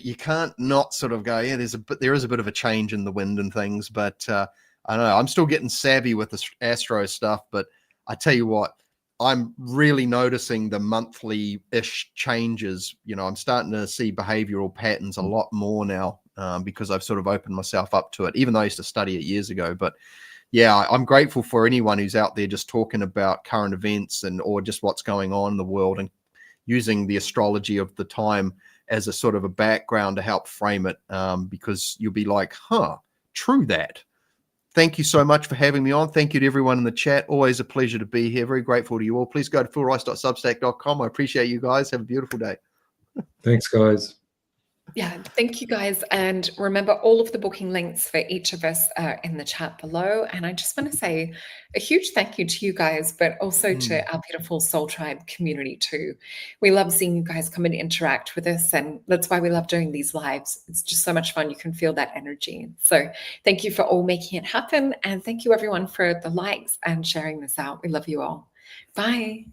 you can't not sort of go, yeah, there is a bit of a change in the wind and things, but I don't know, I'm still getting savvy with the astro stuff, but I tell you what, I'm really noticing the monthly-ish changes. I'm starting to see behavioral patterns a lot more now because I've sort of opened myself up to it, even though I used to study it years ago. But yeah, I'm grateful for anyone who's out there just talking about current events or just what's going on in the world and using the astrology of the time as a sort of a background to help frame it, because you'll be like, true that. Thank you so much for having me on. Thank you to everyone in the chat. Always a pleasure to be here. Very grateful to you all. Please go to philrice.substack.com. I appreciate you guys. Have a beautiful day. Thanks, guys. Yeah, thank you guys. And remember, all of the booking links for each of us are in the chat below. And I just want to say a huge thank you to you guys, but also to our beautiful Soul Tribe community too. We love seeing you guys come and interact with us. And that's why we love doing these lives. It's just so much fun. You can feel that energy. So thank you for all making it happen. And thank you everyone for the likes and sharing this out. We love you all. Bye.